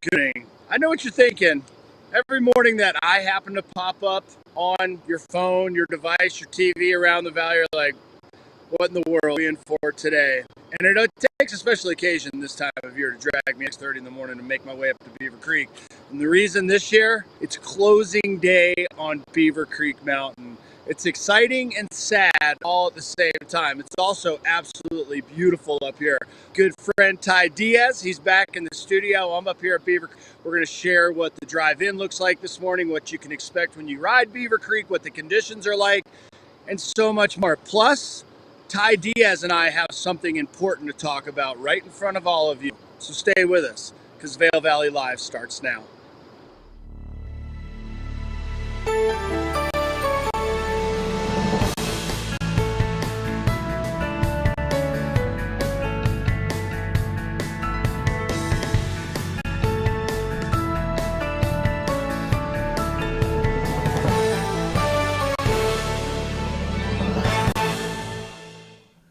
Good morning. I know what you're thinking. Every morning that I happen to pop up on your phone, your device, your TV around the valley, you're like, what in the world are we in for today? And it takes a special occasion this time of year to drag me 6:30 in the morning to make my way up to Beaver Creek. And the reason this year, it's closing day on Beaver Creek Mountain. It's exciting and sad all at the same time. It's also absolutely beautiful up here. Good friend Ty Diaz, he's back in the studio. I'm up here at Beaver Creek. We're going to share what the drive-in looks like this morning, what you can expect when you ride Beaver Creek, what the conditions are like, and so much more. Plus, Ty Diaz and I have something important to talk about right in front of all of you. So stay with us, because Vail Valley Live starts now.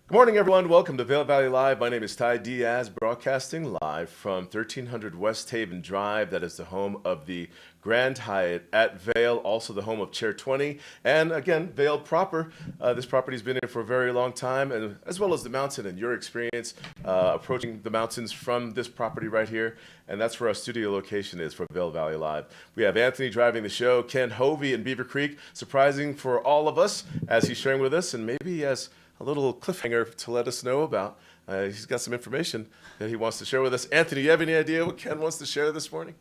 Good morning, everyone. Welcome to Vail Valley Live. My name is Ty Diaz, broadcasting live from 1300 West Haven Drive. That is the home of the Grand Hyatt at Vail, also the home of Chair 20, and again, Vail proper. This property's been here for a very long time, and as well as the mountain and your experience approaching the mountains from this property right here. And that's where our studio location is for Vail Valley Live. We have Anthony driving the show, Ken Hovey in Beaver Creek, surprising for all of us as he's sharing with us, and maybe he has a little cliffhanger to let us know about. He's got some information that he wants to share with us. Anthony, you have any idea what Ken wants to share this morning?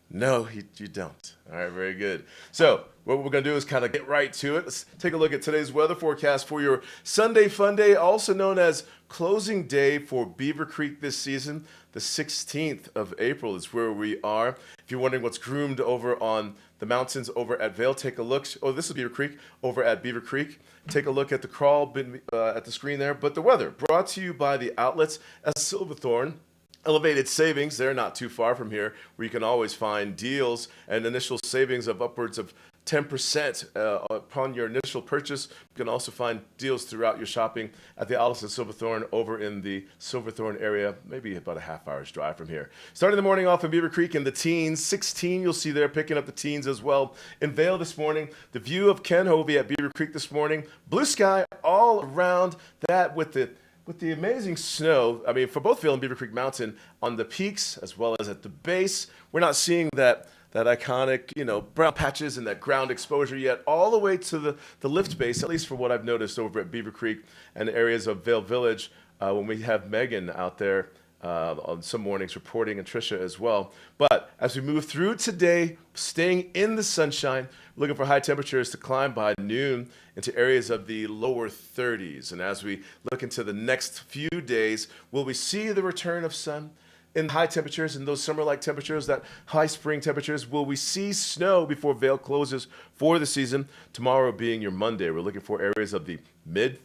No, you don't. All right, very good. So what we're going to do is kind of get right to it. Let's take a look at today's weather forecast for your Sunday Fun Day, also known as closing day for Beaver Creek this season. The 16th of April is where we are. If you're wondering what's groomed over on the mountains over at Vail, take a look. Oh, this is Beaver Creek, over at Beaver Creek. Take a look at the crawl at the screen there. But the weather brought to you by the outlets at Silverthorne. Elevated savings, they're not too far from here, where you can always find deals and initial savings of upwards of 10% upon your initial purchase. You can also find deals throughout your shopping at the outlets at Silverthorne over in the Silverthorne area, maybe about a half hour's drive from here. Starting the morning off in Beaver Creek in the teens, 16 you'll see there, picking up the teens as well. In Vail this morning, the view of Ken Hovey at Beaver Creek this morning, blue sky all around that with the amazing snow. I mean, for both Vail and Beaver Creek Mountain on the peaks as well as at the base, we're not seeing that iconic, brown patches and that ground exposure yet, all the way to the lift base, at least for what I've noticed over at Beaver Creek and areas of Vail Village when we have Megan out there on some mornings reporting, and Tricia as well. But as we move through today, staying in the sunshine, looking for high temperatures to climb by noon into areas of the lower 30s. And as we look into the next few days, will we see the return of sun in high temperatures and those summer-like temperatures, that high spring temperatures? Will we see snow before Vail closes for the season? Tomorrow being your Monday, we're looking for areas of the mid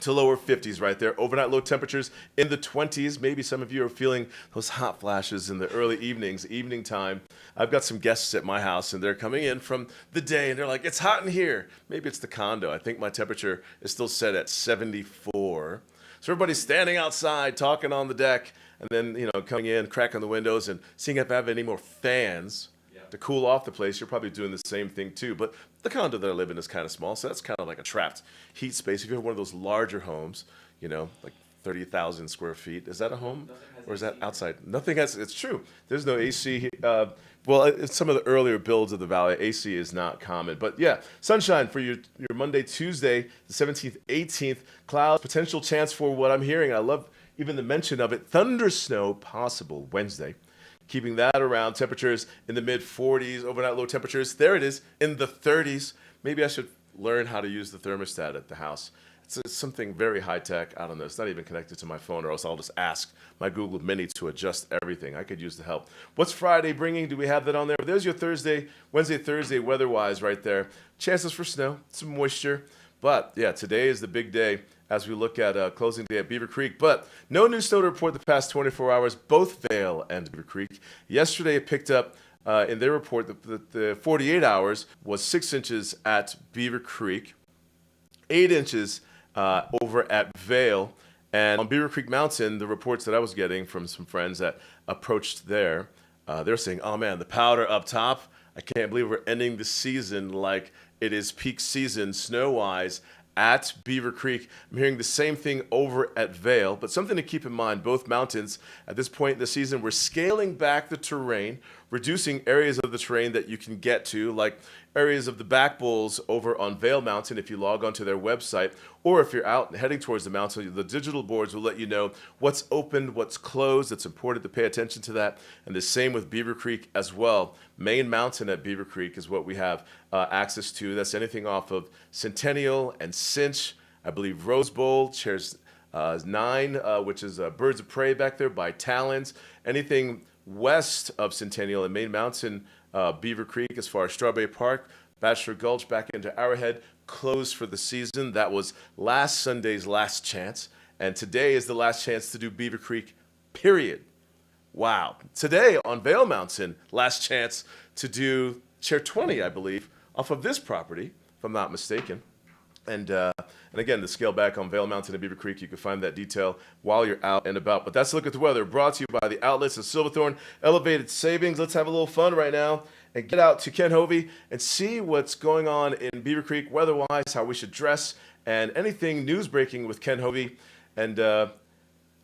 to lower 50s right there. Overnight low temperatures in the 20s. Maybe some of you are feeling those hot flashes in the early evenings, evening time. I've got some guests at my house, and they're coming in from the day, and they're like, it's hot in here. Maybe it's the condo. I think my temperature is still set at 74. So everybody's standing outside, talking on the deck, and then, coming in, cracking the windows, and seeing if I have any more fans to cool off the place. You're probably doing the same thing too. But the condo that I live in is kind of small, so that's kind of like a trapped heat space. If you have one of those larger homes, like 30,000 square feet, is that a home? Or is that outside? Nothing has, it's true. There's no AC. Well, in some of the earlier builds of the valley, AC is not common. But yeah, sunshine for your Monday, Tuesday, the 17th, 18th. Clouds, potential chance for what I'm hearing. I love even the mention of it. Thunder snow possible Wednesday. Keeping that around, temperatures in the mid-40s, overnight low temperatures. There it is, in the 30s. Maybe I should learn how to use the thermostat at the house. It's something very high-tech. I don't know. It's not even connected to my phone, or else I'll just ask my Google Mini to adjust everything. I could use the help. What's Friday bringing? Do we have that on there? There's your Wednesday, Thursday, weather-wise right there. Chances for snow, some moisture. But, yeah, today is the big day as we look at closing day at Beaver Creek. But no new snow to report the past 24 hours, both Vail and Beaver Creek. Yesterday it picked up in their report that the 48 hours was 6 inches at Beaver Creek, 8 inches over at Vail. And on Beaver Creek Mountain, the reports that I was getting from some friends that approached there, They're saying, "Oh man, the powder up top. I can't believe we're ending the season like it is peak season snow-wise at Beaver Creek." I'm hearing the same thing over at Vail, but something to keep in mind: both mountains at this point in the season, we're scaling back the terrain, reducing areas of the terrain that you can get to, like areas of the back bowls over on Vail Mountain if you log onto their website, or if you're out heading towards the mountain, the digital boards will let you know what's open, what's closed. It's important to pay attention to that. And the same with Beaver Creek as well. Main Mountain at Beaver Creek is what we have access to. That's anything off of Centennial and Cinch. I believe Rose Bowl, Chairs 9, which is Birds of Prey back there by Talons. Anything west of Centennial and Main Mountain, Beaver Creek, as far as Strawberry Park, Bachelor Gulch back into Arrowhead, closed for the season. That was last Sunday's last chance. And today is the last chance to do Beaver Creek, period. Wow. Today on Vail Mountain, last chance to do Chair 20, I believe, off of this property, if I'm not mistaken. And again, the scale back on Vail Mountain and Beaver Creek, you can find that detail while you're out and about. But that's a look at the weather, brought to you by the outlets of Silverthorne Elevated Savings. Let's have a little fun right now and get out to Ken Hovey and see what's going on in Beaver Creek weather-wise, how we should dress, and anything news breaking with Ken Hovey. And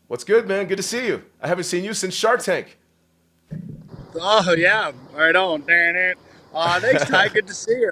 what's good, man? Good to see you. I haven't seen you since Shark Tank. Oh yeah, right on. Darn it. Thanks, Ty. Good to see you.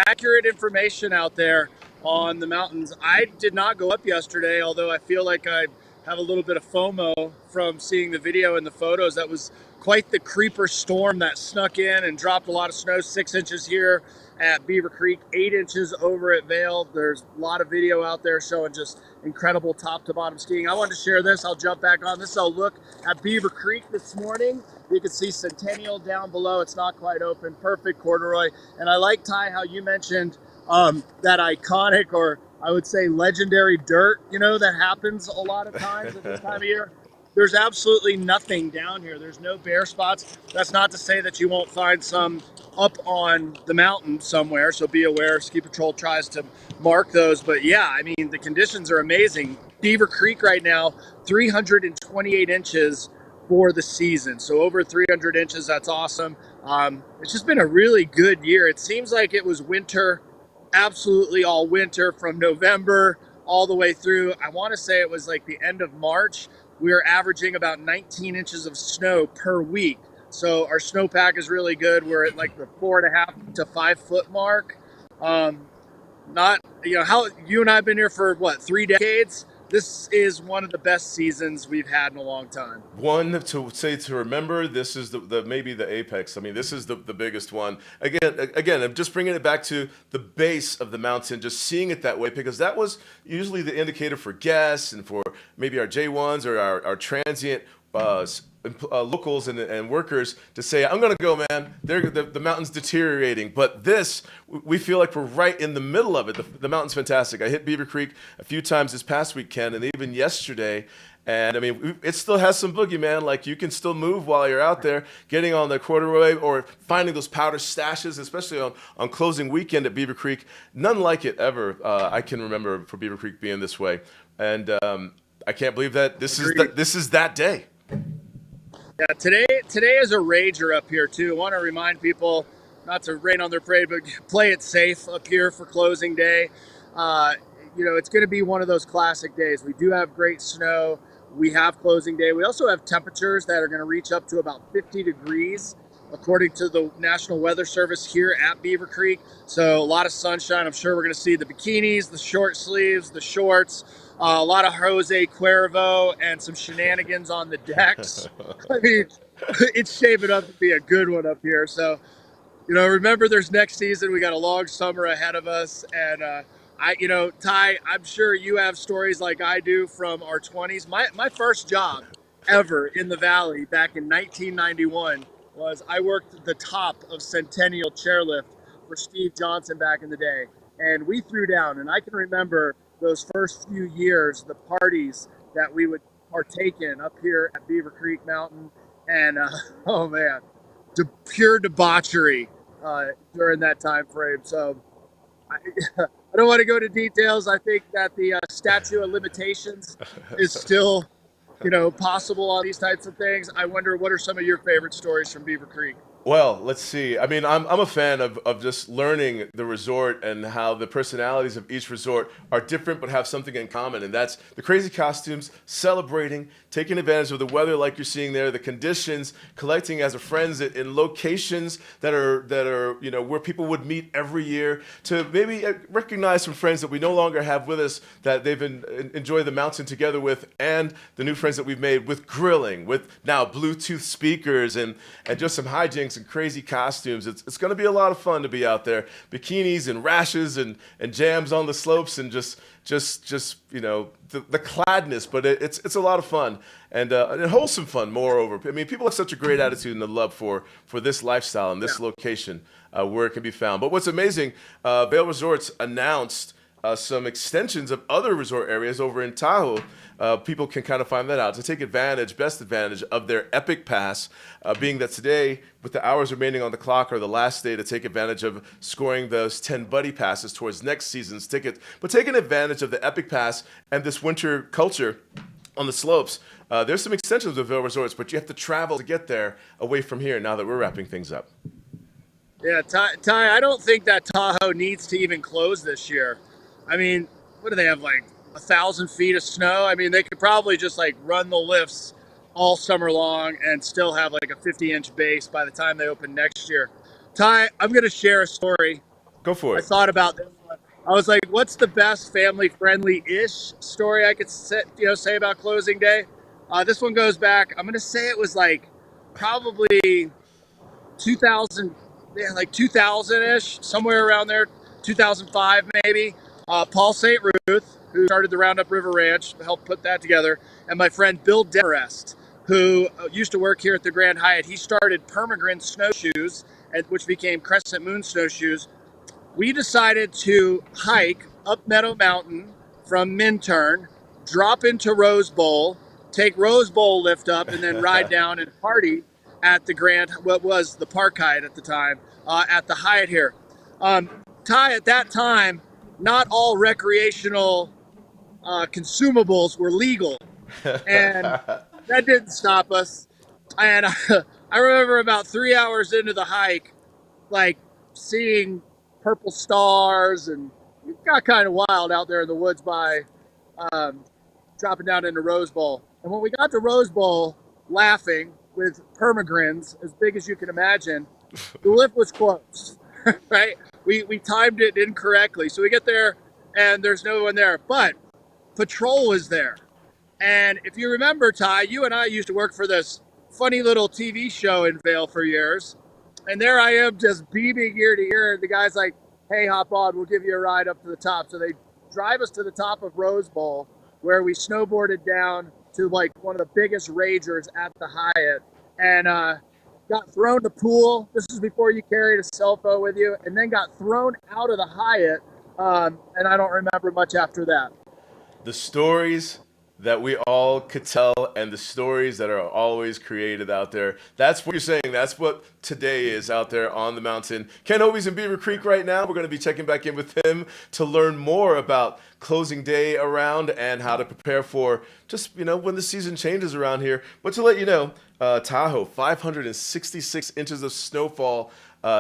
Accurate information out there on the mountains. I did not go up yesterday, although I feel like I have a little bit of FOMO from seeing the video and the photos. That was quite the creeper storm that snuck in and dropped a lot of snow. 6 inches here at Beaver Creek, 8 inches over at Vail. There's a lot of video out there showing just incredible top to bottom skiing. I wanted to share this. I'll jump back on this. I'll look at Beaver Creek this morning. You can see Centennial down below. It's not quite open. Perfect corduroy. And I like, Ty, how you mentioned that iconic, or I would say legendary dirt, that happens a lot of times at this time of year. There's absolutely nothing down here. There's no bare spots. That's not to say that you won't find some up on the mountain somewhere, so be aware. Ski Patrol tries to mark those. But yeah, I mean, the conditions are amazing. Beaver Creek right now, 328 inches for the season. So over 300 inches, that's awesome. It's just been a really good year. It seems like it was winter, absolutely all winter from November all the way through. I want to say it was like the end of March. We are averaging about 19 inches of snow per week. So our snowpack is really good. We're at like the 4.5 to 5 foot mark. Not, how you and I have been here for what, 3 decades? This is one of the best seasons we've had in a long time. One to remember. This is the maybe the apex. I mean, this is the biggest one. Again, I'm just bringing it back to the base of the mountain, just seeing it that way, because that was usually the indicator for guests and for maybe our J1s or our transient locals and workers to say, I'm going to go, man. The mountain's deteriorating. But this, we feel like we're right in the middle of it. The mountain's fantastic. I hit Beaver Creek a few times this past weekend and even yesterday. And I mean, it still has some boogie, man. Like, you can still move while you're out there, getting on the corduroy or finding those powder stashes, especially on closing weekend at Beaver Creek. None like it ever. I can remember for Beaver Creek being this way. And I can't believe that this is that day. Yeah, today is a rager up here too. I want to remind people not to rain on their parade, but play it safe up here for closing day. It's going to be one of those classic days. We do have great snow. We have closing day. We also have temperatures that are going to reach up to about 50 degrees, according to the National Weather Service here at Beaver Creek. So a lot of sunshine. I'm sure we're going to see the bikinis, the short sleeves, the shorts, a lot of Jose Cuervo and some shenanigans on the decks. I mean, it's shaping up to be a good one up here. So, remember, there's next season. We got a long summer ahead of us. And, Ty, I'm sure you have stories like I do from our 20s. My first job ever in the Valley back in 1991 was I worked at the top of Centennial Chairlift for Steve Johnson back in the day. And we threw down, and I can remember those first few years, the parties that we would partake in up here at Beaver Creek Mountain. And, oh man, pure debauchery during that time frame. So I don't want to go to details. I think that the statute of limitations is still possible on these types of things. I wonder, what are some of your favorite stories from Beaver Creek? Well, let's see. I mean, I'm a fan of just learning the resort and how the personalities of each resort are different but have something in common. And that's the crazy costumes, celebrating, taking advantage of the weather like you're seeing there, the conditions, collecting as a friends in locations that are where people would meet every year, to maybe recognize some friends that we no longer have with us that they've enjoyed the mountain together with, and the new friends that we've made with grilling, with now Bluetooth speakers, and just some hijinks and crazy costumes. It's going to be a lot of fun to be out there. Bikinis and rashes and jams on the slopes, and just the cladness, but it's a lot of fun, and wholesome fun. Moreover, I mean, people have such a great attitude and a love for this lifestyle and this location where it can be found. But what's amazing, Vail Resorts announced some extensions of other resort areas over in Tahoe. People can kind of find that out to take best advantage of their Epic Pass, being that today, with the hours remaining on the clock, are the last day to take advantage of scoring those 10 buddy passes towards next season's tickets. But taking advantage of the Epic Pass and this winter culture on the slopes, there's some extensions of Vail Resorts, but you have to travel to get there away from here now that we're wrapping things up. Yeah, Ty, I don't think that Tahoe needs to even close this year. I mean, what do they have, like 1,000 feet of snow? I mean, they could probably just like run the lifts all summer long and still have like a 50-inch base by the time they open next year. Ty, I'm going to share a story. Go for I it. thought about this one. I was like, what's the best family-friendly-ish story I could say about closing day? This one goes back, I'm going to say it was like probably 2000, yeah, like 2000-ish, somewhere around there, 2005 maybe. Paul St. Ruth, who started the Roundup River Ranch, helped put that together, and my friend Bill Demarest, who used to work here at the Grand Hyatt. He started Permagrin snowshoes, which became Crescent Moon snowshoes. We decided to hike up Meadow Mountain from Minturn, drop into Rose Bowl, take Rose Bowl lift up, and then ride down and party at the what was the Park Hyatt at the time, at the Hyatt here. Ty, at that time, not all recreational consumables were legal, and that didn't stop us. And I remember about 3 hours into the hike, like seeing purple stars, and it got kind of wild out there in the woods by dropping down into Rose Bowl. And when we got to Rose Bowl, laughing with permagrins as big as you can imagine, the lift was closed. Right? We timed it incorrectly, so we get there and there's no one there, but patrol was there. And if you remember, Ty, you and I used to work for this funny little TV show in Vail for years. And there I am just beaming ear to ear. And the guy's like, hey, hop on, we'll give you a ride up to the top. So they drive us to the top of Rose Bowl, where we snowboarded down to like one of the biggest ragers at the Hyatt, and got thrown to pool. This is before you carried a cell phone with you, and then got thrown out of the Hyatt. And I don't remember much after that. The stories that we all could tell, and the stories that are always created out there. That's what you're saying. That's what today is out there on the mountain. Ken Hobie's in Beaver Creek right now. We're going to be checking back in with him to learn more about closing day around and how to prepare for just, when the season changes around here. But to let you know, Tahoe, 566 inches of snowfall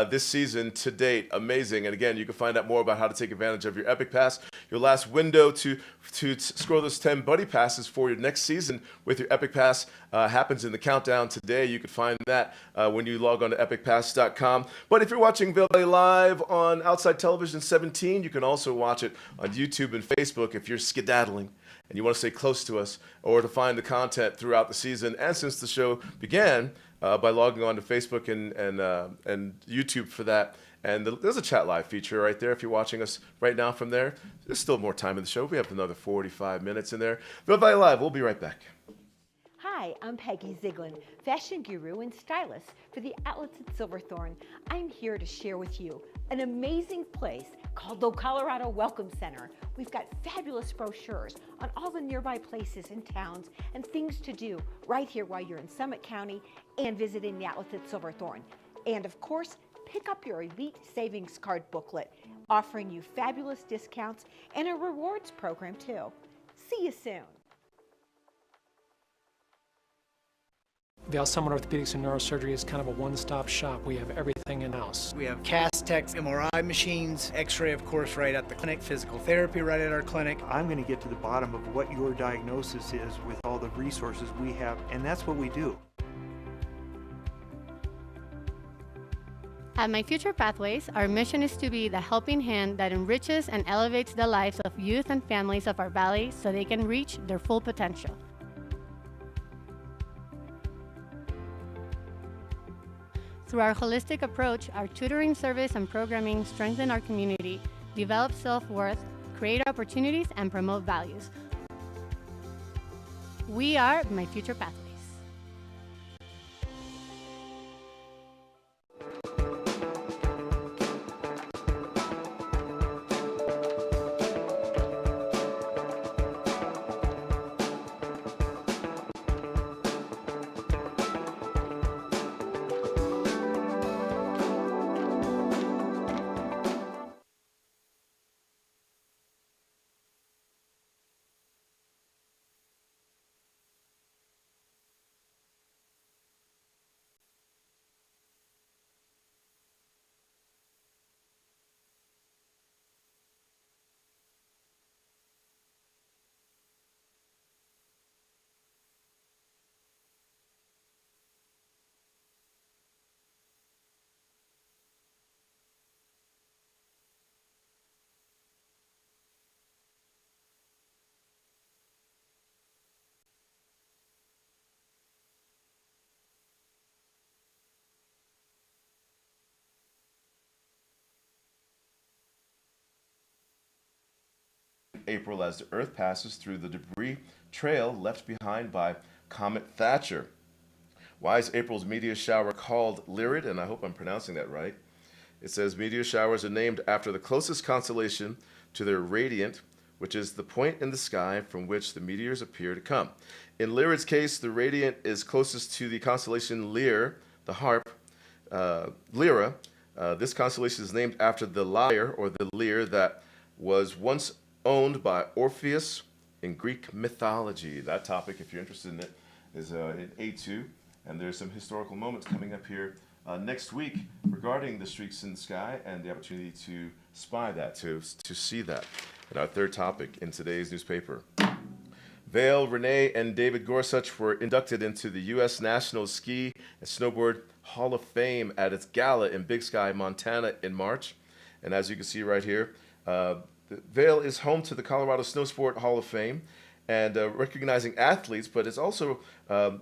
this season to date. Amazing. And again, you can find out more about how to take advantage of your Epic Pass. Your last window to score those 10 buddy passes for your next season with your Epic Pass happens in the countdown today. You can find that when you log on to epicpass.com. But if you're watching Vail Valley Live on Outside Television 17, you can also watch it on YouTube and Facebook if you're skedaddling and you want to stay close to us, or to find the content throughout the season and since the show began, by logging on to Facebook and YouTube for that. And there's a chat live feature right there if you're watching us right now from there. There's still more time in the show. We have another 45 minutes in there. Vail Valley Live, we'll be right back. Hi, I'm Peggy Ziegler, fashion guru and stylist for the Outlets at Silverthorne. I'm here to share with you an amazing place called the Colorado Welcome Center. We've got fabulous brochures on all the nearby places and towns and things to do right here while you're in Summit County and visiting the Outlets at Silverthorne. And of course, pick up your Elite Savings Card booklet, offering you fabulous discounts and a rewards program too. See you soon. Vail Summit Orthopedics and Neurosurgery is kind of a one-stop shop. We have everything in-house. We have cast techs, MRI machines, x-ray, of course, right at the clinic, physical therapy right at our clinic. I'm going to get to the bottom of what your diagnosis is with all the resources we have, and that's what we do. At My Future Pathways, our mission is to be the helping hand that enriches and elevates the lives of youth and families of our valley so they can reach their full potential. Through our holistic approach, our tutoring service and programming strengthen our community, develop self-worth, create opportunities, and promote values. We are My Future Pathways. April as the Earth passes through the debris trail left behind by Comet Thatcher. Why is April's meteor shower called Lyrid? And I hope I'm pronouncing that right. It says meteor showers are named after the closest constellation to their radiant, which is the point in the sky from which the meteors appear to come. In Lyrid's case, the radiant is closest to the constellation Lyre, the harp, Lyra. This constellation is named after the lyre or the lyre that was once owned by Orpheus in Greek mythology. That topic, if you're interested in it, is in A2, and there's some historical moments coming up here next week regarding the streaks in the sky and the opportunity to spy that, to see that. And our third topic in today's newspaper. Vail, Renee, and David Gorsuch were inducted into the U.S. National Ski and Snowboard Hall of Fame at its gala in Big Sky, Montana in March. And as you can see right here, Vail is home to the Colorado Snow Sport Hall of Fame and recognizing athletes, but it's also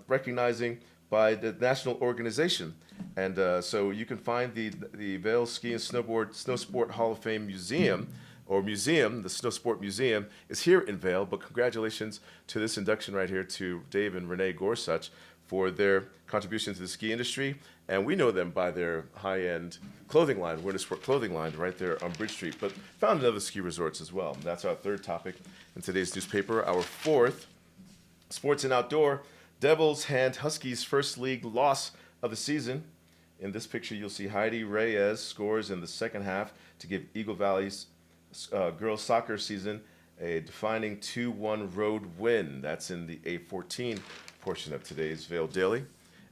recognizing by the national organization. And so you can find the Vail Ski and Snow Sport Hall of Fame Museum, the Snow Sport Museum, is here in Vail, but congratulations to this induction right here to Dave and Renee Gorsuch for their contribution to the ski industry. And we know them by their high-end clothing line, winter sport clothing line right there on Bridge Street, but found in other ski resorts as well. And that's our third topic in today's newspaper. Our fourth, sports and outdoor, Devils hand Huskies' first league loss of the season. In this picture, you'll see Heidi Reyes scores in the second half to give Eagle Valley's girls soccer season a defining 2-1 road win. That's in the A14 portion of today's Vail Daily.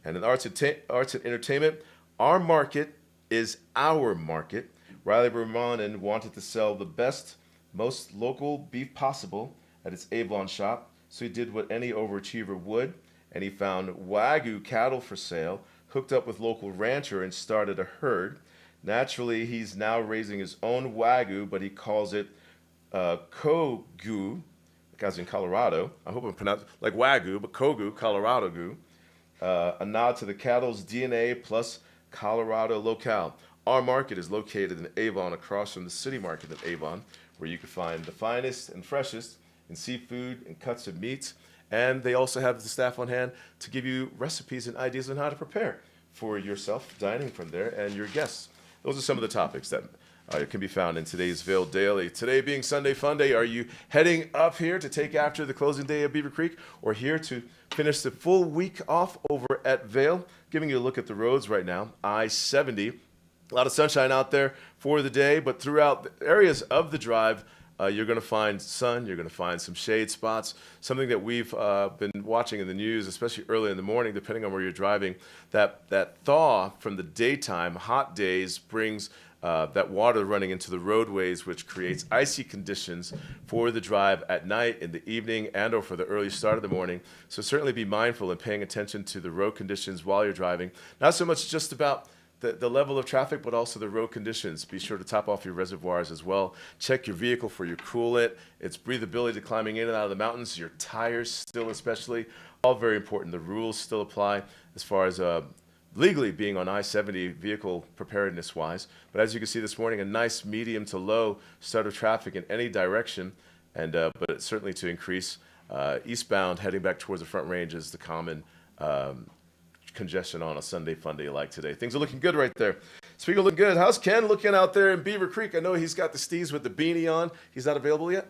And in arts and entertainment, our market is our market. Riley Bermanen wanted to sell the best, most local beef possible at its Avon shop, so he did what any overachiever would, and he found Wagyu cattle for sale, hooked up with local rancher, and started a herd. Naturally, he's now raising his own Wagyu, but he calls it Kogu, as in Colorado. I hope I'm pronouncing like Wagyu, but Kogu, Colorado Goo. A nod to the cattle's DNA plus Colorado locale. Our market is located in Avon, across from the city market in Avon, where you can find the finest and freshest in seafood and cuts of meats. And they also have the staff on hand to give you recipes and ideas on how to prepare for yourself dining from there and your guests. Those are some of the topics that can be found in today's Vail Daily. Today being Sunday Fun Day, are you heading up here to take after the closing day of Beaver Creek, or here to finish the full week off over at Vail? Giving you a look at the roads right now. I-70, a lot of sunshine out there for the day, but throughout the areas of the drive, you're going to find sun, you're going to find some shade spots. Something that we've been watching in the news, especially early in the morning, depending on where you're driving, that thaw from the daytime, hot days, brings that water running into the roadways, which creates icy conditions for the drive at night, in the evening, and or for the early start of the morning. So certainly be mindful and paying attention to the road conditions while you're driving. Not so much just about the level of traffic, but also the road conditions. Be sure to top off your reservoirs as well. Check your vehicle for your coolant, its breathability to climbing in and out of the mountains, your tires still especially, all very important. The rules still apply as far as legally being on I-70 vehicle preparedness wise. But as you can see this morning, a nice medium to low start of traffic in any direction, and but it's certainly to increase eastbound heading back towards the Front Range is the common congestion on a Sunday fun day like today. Things are looking good right there. Speaking of looking good, how's Ken looking out there in Beaver Creek? I know he's got the steez with the beanie on. He's not available yet?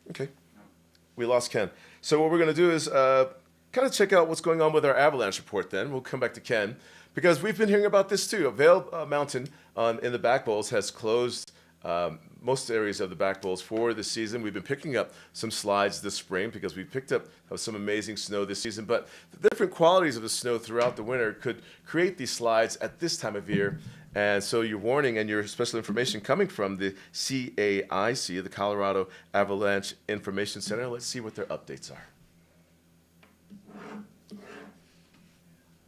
Okay. We lost Ken. So what we're going to do is kind of check out what's going on with our avalanche report then. We'll come back to Ken because we've been hearing about this too. Vail Mountain in the back bowls has closed most areas of the back bowls for the season. We've been picking up some slides this spring because we picked up some amazing snow this season, but the different qualities of the snow throughout the winter could create these slides at this time of year. And so your warning and your special information coming from the CAIC, the Colorado Avalanche Information Center. Let's see what their updates are.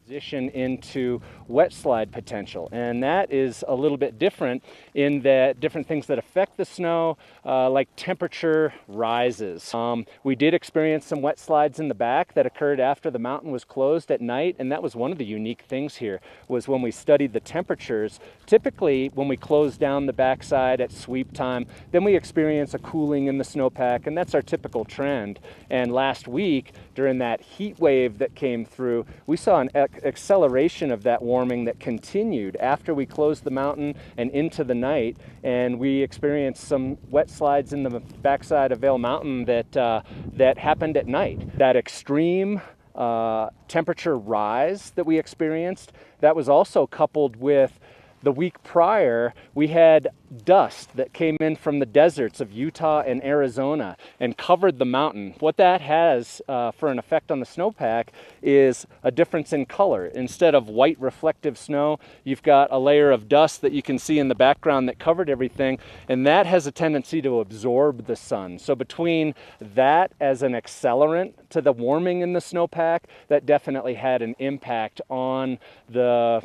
Transition into wet slide potential, and that is a little bit different in that different things that affect the snow, like temperature rises. We did experience some wet slides in the back that occurred after the mountain was closed at night, and that was one of the unique things here was when we studied the temperatures. Typically when we close down the backside at sweep time, then we experience a cooling in the snowpack, and that's our typical trend. And last week during that heat wave that came through, we saw an acceleration of that warming that continued after we closed the mountain and into the night, and we experienced some wet slides in the backside of Vail Mountain that happened at night. That extreme temperature rise that we experienced, that was also coupled with the week prior, we had dust that came in from the deserts of Utah and Arizona and covered the mountain. What that has for an effect on the snowpack is a difference in color. Instead of white reflective snow, you've got a layer of dust that you can see in the background that covered everything, and that has a tendency to absorb the sun. So between that as an accelerant to the warming in the snowpack, that definitely had an impact on the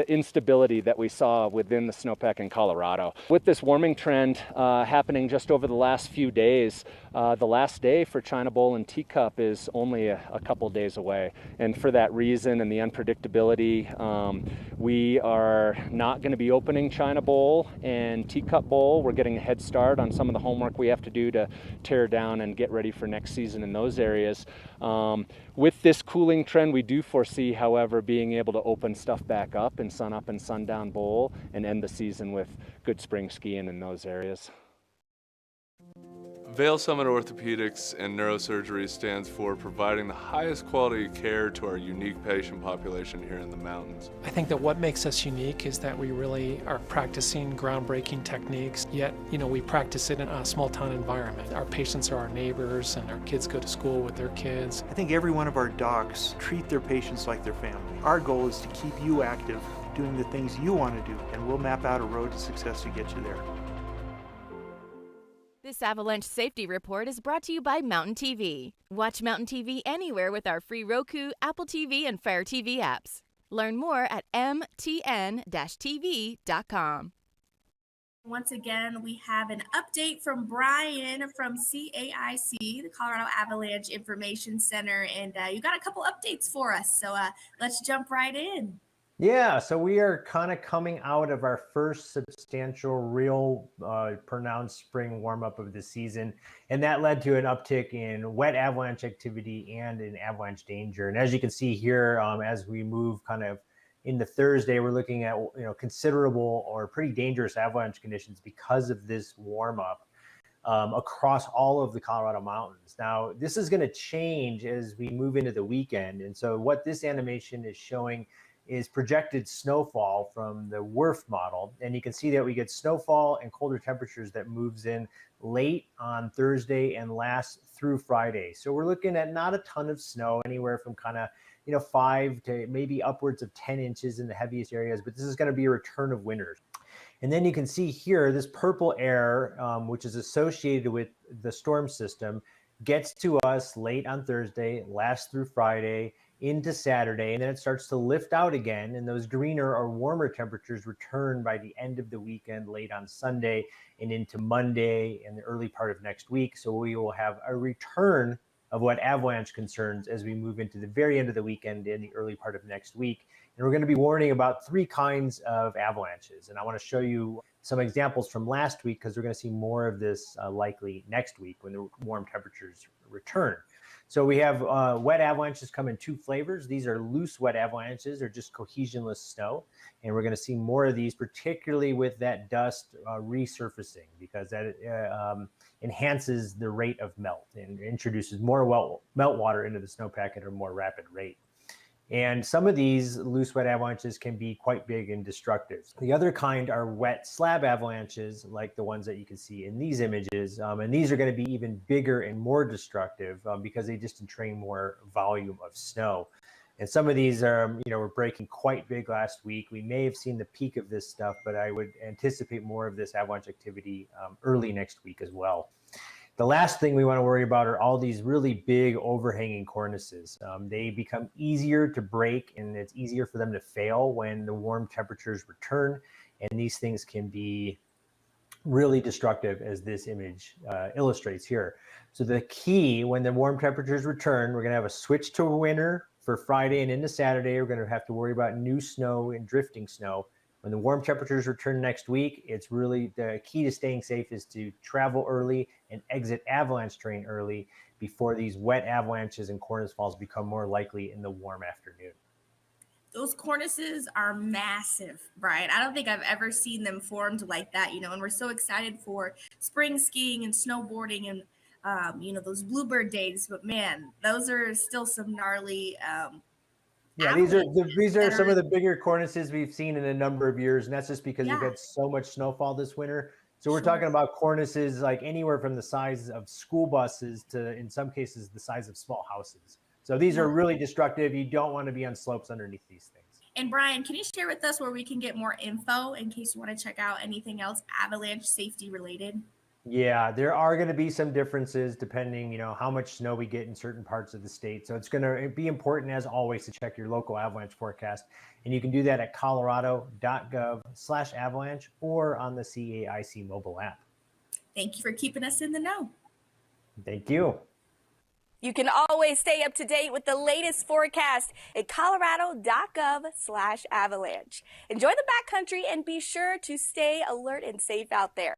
instability that we saw within the snowpack in Colorado. With this warming trend happening just over the last few days, the last day for China Bowl and Teacup is only a couple days away. And for that reason and the unpredictability, we are not going to be opening China Bowl and Teacup Bowl. We're getting a head start on some of the homework we have to do to tear down and get ready for next season in those areas. With this cooling trend, we do foresee, however, being able to open stuff back up in Sun Up and Sundown Bowl and end the season with good spring skiing in those areas. Vail Summit Orthopedics and Neurosurgery stands for providing the highest quality care to our unique patient population here in the mountains. I think that what makes us unique is that we really are practicing groundbreaking techniques, yet, we practice it in a small town environment. Our patients are our neighbors and our kids go to school with their kids. I think every one of our docs treat their patients like their family. Our goal is to keep you active, doing the things you want to do, and we'll map out a road to success to get you there. This Avalanche Safety Report is brought to you by Mountain TV. Watch Mountain TV anywhere with our free Roku, Apple TV, and Fire TV apps. Learn more at mtn-tv.com. Once again, we have an update from Brian from CAIC, the Colorado Avalanche Information Center, and you got a couple updates for us, so let's jump right in. Yeah, so we are kind of coming out of our first substantial, real pronounced spring warm-up of the season, and that led to an uptick in wet avalanche activity and in avalanche danger. And as you can see here, as we move kind of into Thursday, we're looking at considerable or pretty dangerous avalanche conditions because of this warm-up across all of the Colorado mountains. Now, this is going to change as we move into the weekend, and so what this animation is showing is projected snowfall from the WRF model. And you can see that we get snowfall and colder temperatures that moves in late on Thursday and lasts through Friday. So we're looking at not a ton of snow, anywhere from kind of 5 to maybe upwards of 10 inches in the heaviest areas, but this is going to be a return of winter. And then you can see here, this purple air, which is associated with the storm system, gets to us late on Thursday, lasts through Friday, into Saturday, and then it starts to lift out again. And those greener or warmer temperatures return by the end of the weekend, late on Sunday and into Monday and the early part of next week. So we will have a return of what avalanche concerns as we move into the very end of the weekend and the early part of next week. And we're going to be warning about 3 kinds of avalanches. And I want to show you some examples from last week, because we're going to see more of this likely next week when the warm temperatures return. So we have wet avalanches come in 2 flavors. These are loose wet avalanches, or just cohesionless snow. And we're going to see more of these, particularly with that dust resurfacing, because that enhances the rate of melt and introduces more melt water into the snowpack at a more rapid rate. And some of these loose wet avalanches can be quite big and destructive. The other kind are wet slab avalanches, like the ones that you can see in these images. And these are going to be even bigger and more destructive because they just entrain more volume of snow. And some of these are, were breaking quite big last week. We may have seen the peak of this stuff, but I would anticipate more of this avalanche activity early next week as well. The last thing we want to worry about are all these really big overhanging cornices. They become easier to break, and it's easier for them to fail when the warm temperatures return. And these things can be really destructive, as this image illustrates here. So the key, when the warm temperatures return, we're going to have a switch to winter for Friday and into Saturday. We're going to have to worry about new snow and drifting snow. When the warm temperatures return next week, it's really the key to staying safe is to travel early and exit avalanche terrain early before these wet avalanches and cornice falls become more likely in the warm afternoon. Those cornices are massive, Brian. I don't think I've ever seen them formed like that, and we're so excited for spring skiing and snowboarding and, those bluebird days. But man, those are still some gnarly yeah, these are some of the bigger cornices we've seen in a number of years, and that's just because we've had so much snowfall this winter. So we're talking about cornices like anywhere from the size of school buses to, in some cases, the size of small houses. So these are really destructive. You don't want to be on slopes underneath these things. And Brian, can you share with us where we can get more info in case you want to check out anything else avalanche safety related? Yeah, there are going to be some differences depending, how much snow we get in certain parts of the state. So it's going to be important, as always, to check your local avalanche forecast. And you can do that at colorado.gov/avalanche or on the CAIC mobile app. Thank you for keeping us in the know. Thank you. You can always stay up to date with the latest forecast at colorado.gov/avalanche. Enjoy the backcountry and be sure to stay alert and safe out there.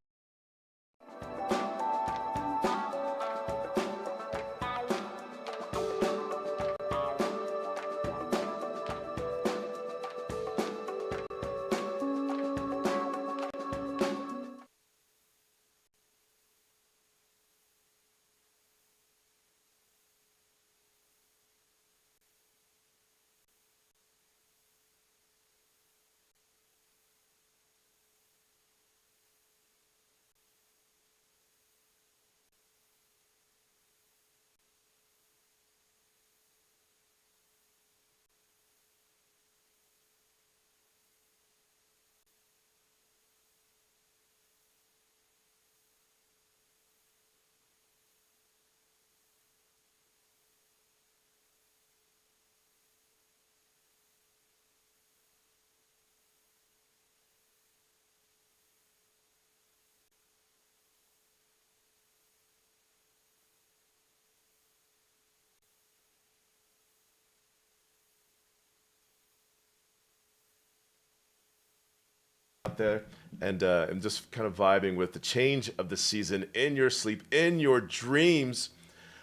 There, and I'm just kind of vibing with the change of the season in your sleep, in your dreams.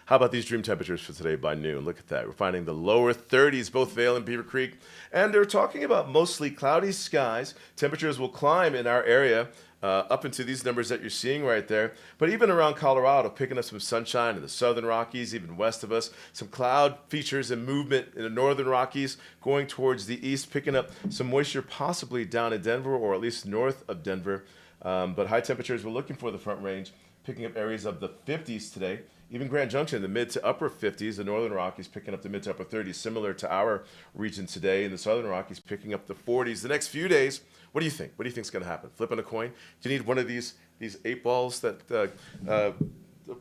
How about these dream temperatures for today by noon? Look at that. We're finding the lower 30s, both Vail and Beaver Creek. And they're talking about mostly cloudy skies. Temperatures will climb in our area up into these numbers that you're seeing right there. But even around Colorado, picking up some sunshine in the southern Rockies, even west of us. Some cloud features and movement in the northern Rockies going towards the east, picking up some moisture possibly down in Denver or at least north of Denver. But high temperatures we're looking for the Front Range, picking up areas of the 50s today. Even Grand Junction, the mid to upper 50s, the northern Rockies picking up the mid to upper 30s, similar to our region today. And the southern Rockies picking up the 40s. The next few days, what do you think? What do you think is going to happen? Flipping a coin? Do you need one of these 8 balls that the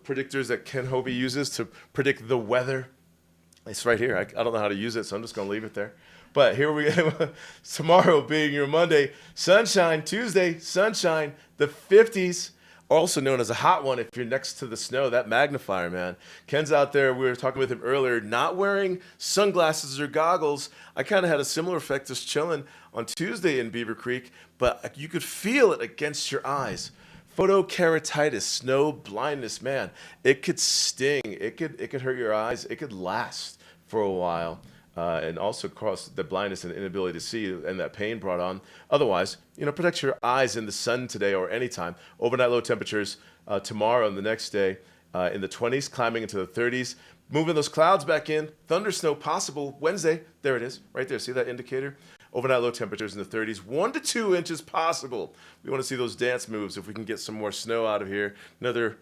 predictors that Ken Hobie uses to predict the weather? It's right here. I don't know how to use it, so I'm just going to leave it there. But here we go. Tomorrow being your Monday, sunshine. Tuesday, sunshine. The 50s. Also known as a hot one if you're next to the snow, that magnifier, man. Ken's out there, we were talking with him earlier, not wearing sunglasses or goggles. I kind of had a similar effect just chilling on Tuesday in Beaver Creek, but you could feel it against your eyes. Photokeratitis, snow blindness, man. It could sting. It could hurt your eyes. It could last for a while. And also cause the blindness and inability to see and that pain brought on. Otherwise, protect your eyes in the sun today or anytime. Overnight low temperatures tomorrow and the next day in the 20s, climbing into the 30s. Moving those clouds back in. Thunder snow possible Wednesday. There it is, right there. See that indicator? Overnight low temperatures in the 30s. 1 to 2 inches possible. We want to see those dance moves if we can get some more snow out of here. Another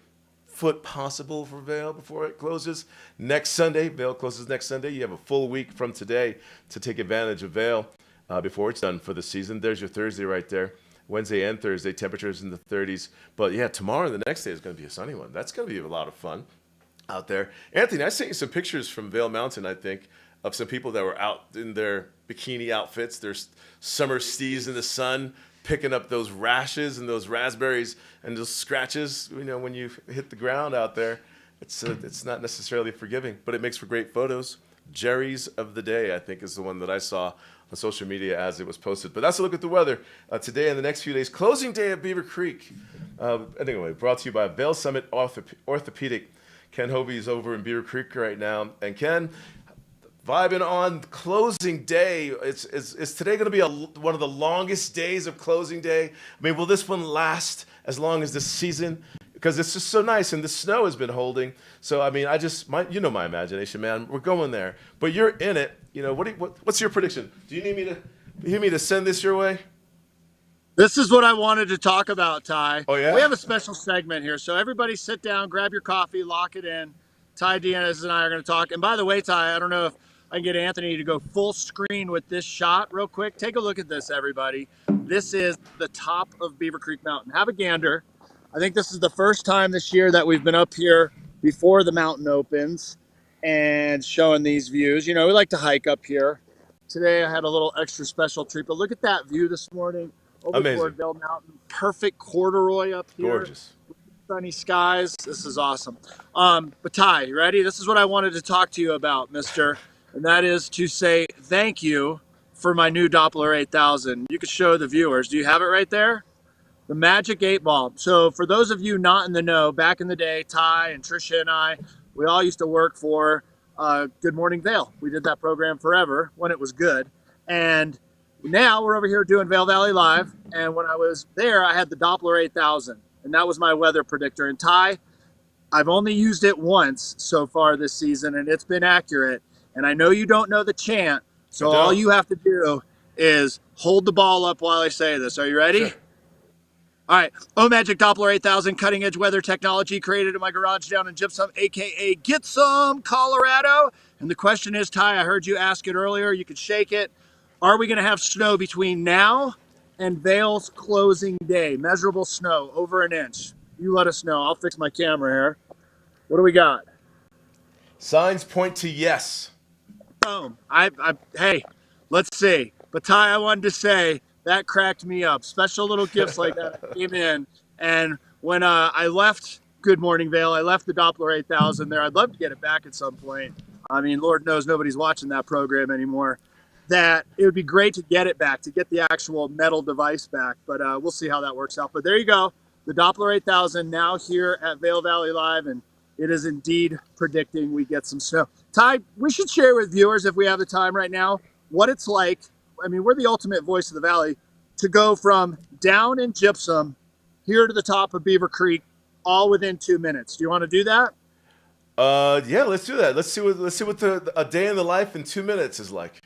foot possible for Vail before it closes next Sunday. Vail closes next Sunday. You have a full week from today to take advantage of Vail before it's done for the season. There's your Thursday right there. Wednesday and Thursday, temperatures in the 30s. But yeah, tomorrow and the next day is going to be a sunny one. That's going to be a lot of fun out there. Anthony, I sent you some pictures from Vail Mountain, I think, of some people that were out in their bikini outfits, their summer stees in the sun, picking up those rashes and those raspberries and those scratches, when you hit the ground out there. It's not necessarily forgiving, but it makes for great photos. Jerry's of the day, I think, is the one that I saw on social media as it was posted. But that's a look at the weather today and the next few days. Closing day at Beaver Creek. Anyway, brought to you by Vail Summit Orthopedic. Ken Hobie is over in Beaver Creek right now. And Ken, vibing on closing day. Is today going to be one of the longest days of closing day? I mean, will this one last as long as this season? Because it's just so nice, and the snow has been holding. So, I mean, my imagination, man. We're going there. But you're in it. What's your prediction? Do you need me to send this your way? This is what I wanted to talk about, Ty. Oh, yeah? We have a special segment here. So everybody sit down, grab your coffee, lock it in. Ty Diaz and I are going to talk. And by the way, Ty, I don't know if I can get Anthony to go full screen with this shot real quick. Take a look at this, everybody. This is the top of Beaver Creek Mountain. Have a gander. I think this is the first time this year that we've been up here before the mountain opens and showing these views. We like to hike up here. Today I had a little extra special treat, but look at that view this morning over toward Vail Mountain. Perfect corduroy up here. Gorgeous. Sunny skies. This is awesome. But Ty, you ready? This is what I wanted to talk to you about, mister. And that is to say thank you for my new Doppler 8000. You could show the viewers. Do you have it right there? The Magic 8 Ball. So for those of you not in the know, back in the day, Ty and Trisha and I, we all used to work for Good Morning Vail. We did that program forever when it was good. And now we're over here doing Vail Valley Live. And when I was there, I had the Doppler 8000. And that was my weather predictor. And Ty, I've only used it once so far this season, and it's been accurate. And I know you don't know the chant, so all you have to do is hold the ball up while I say this. Are you ready? Sure. All right. Oh, Magic Doppler 8000, cutting-edge weather technology created in my garage down in Gypsum, a.k.a. Get Some, Colorado. And the question is, Ty, I heard you ask it earlier. You could shake it. Are we going to have snow between now and Vail's closing day? Measurable snow, over an inch. You let us know. I'll fix my camera here. What do we got? Signs point to yes. Boom. Hey, let's see. But Ty, I wanted to say that cracked me up. Special little gifts like that came in. And when I left Good Morning Vail, I left the Doppler 8000 there. I'd love to get it back at some point. I mean, Lord knows nobody's watching that program anymore. That it would be great to get it back, to get the actual metal device back. But we'll see how that works out. But there you go. The Doppler 8000 now here at Vail Valley Live. And it is indeed predicting we get some snow. Ty, we should share with viewers, if we have the time right now, what it's like. I mean, we're the ultimate voice of the valley, to go from down in Gypsum here to the top of Beaver Creek all within 2 minutes. Do you want to do that? Yeah, let's do that. Let's see what a day in the life in 2 minutes is like.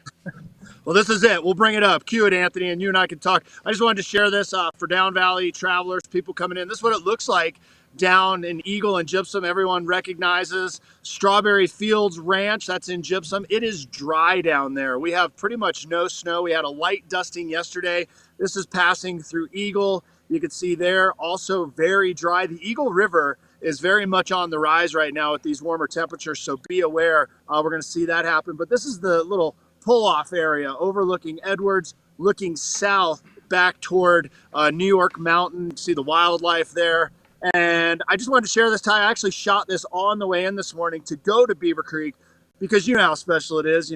Well, this is it. We'll bring it up. Cue it, Anthony, and you and I can talk. I just wanted to share this for Down Valley travelers, people coming in. This is what it looks like down in Eagle and Gypsum. Everyone recognizes Strawberry Fields Ranch. That's in Gypsum. It is dry down there. We have pretty much no snow. We had a light dusting yesterday. This is passing through Eagle. You can see there, also very dry. The Eagle River is very much on the rise right now with these warmer temperatures, so be aware. We're going to see that happen. But this is the little pull-off area overlooking Edwards, looking south back toward New York Mountain. See the wildlife there. And I just wanted to share this, Ty. I actually shot this on the way in this morning to go to Beaver Creek because you know how special it is,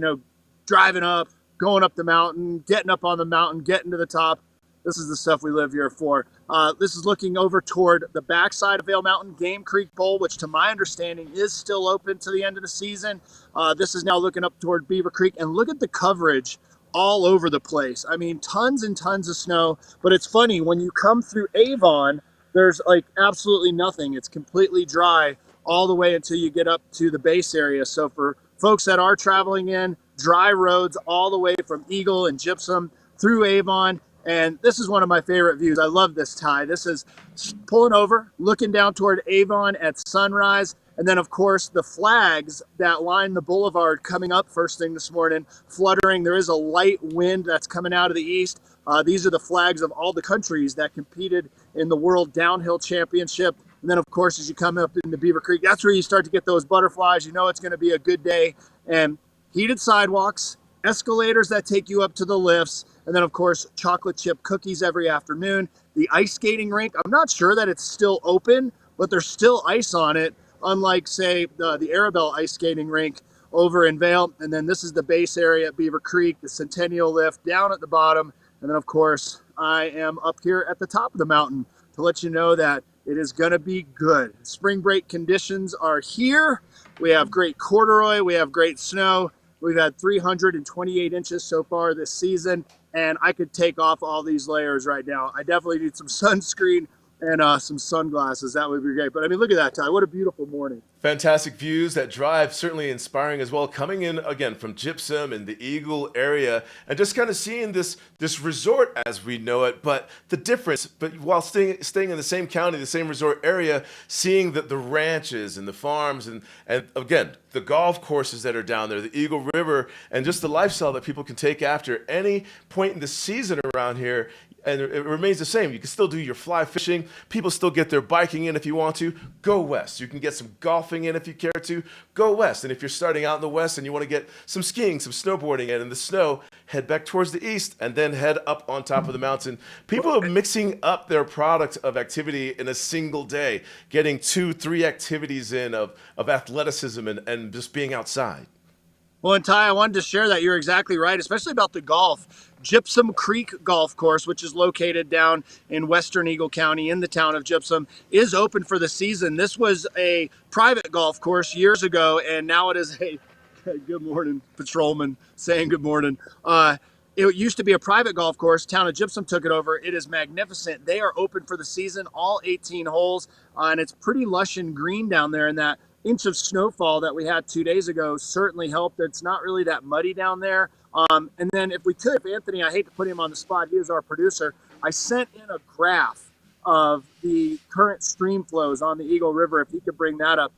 driving up, going up the mountain, getting up on the mountain, getting to the top. This is the stuff we live here for. This is looking over toward the backside of Vail Mountain, Game Creek Bowl, which to my understanding is still open to the end of the season. This is now looking up toward Beaver Creek, and look at the coverage all over the place. I mean, tons and tons of snow, but it's funny, when you come through Avon, there's like absolutely nothing. It's completely dry all the way until you get up to the base area. So for folks that are traveling in, dry roads all the way from Eagle and Gypsum through Avon. And this is one of my favorite views. I love this, Ty. This is pulling over, looking down toward Avon at sunrise. And then, of course, the flags that line the boulevard coming up first thing this morning, fluttering. There is a light wind that's coming out of the east. These are the flags of all the countries that competed in the World Downhill Championship. And then, of course, as you come up into Beaver Creek, that's where you start to get those butterflies. You know it's going to be a good day. And heated sidewalks, escalators that take you up to the lifts, and then, of course, chocolate chip cookies every afternoon. The ice skating rink, I'm not sure that it's still open, but there's still ice on it, unlike, say, the Arabelle ice skating rink over in Vail. And then this is the base area at Beaver Creek, the Centennial Lift down at the bottom. And then, of course, I am up here at the top of the mountain to let you know that it is going to be good. Spring break conditions are here. We have great corduroy. We have great snow. We've had 328 inches so far this season, and I could take off all these layers right now. I definitely need some sunscreen and some sunglasses. That would be great. But I mean, look at that, Ty. What a beautiful morning. Fantastic views. That drive certainly inspiring as well. Coming in again from Gypsum and the Eagle area, and just kind of seeing this resort as we know it, but the difference. But while staying in the same county, the same resort area, seeing the ranches and the farms, and again the golf courses that are down there, the Eagle River, and just the lifestyle that people can take after any point in the season around here. And it remains the same. You can still do your fly fishing. People still get their biking in if you want to. Go west. You can get some golfing in if you care to. Go west. And if you're starting out in the west and you want to get some skiing, some snowboarding in the snow, head back towards the east and then head up on top of the mountain. People are mixing up their product of activity in a single day, getting 2-3 activities in of athleticism and just being outside. Well, and Ty, I wanted to share that. You're exactly right, especially about the golf. Gypsum Creek Golf Course, which is located down in western Eagle County in the town of Gypsum, is open for the season. This was a private golf course years ago, and now it is a good morning, patrolman saying good morning. It used to be a private golf course. Town of Gypsum took it over. It is magnificent. They are open for the season, all 18 holes, and it's pretty lush and green down there. And that inch of snowfall that we had 2 days ago certainly helped. It's not really that muddy down there. And then if we could, if Anthony, I hate to put him on the spot, he is our producer, I sent in a graph of the current stream flows on the Eagle River, if he could bring that up.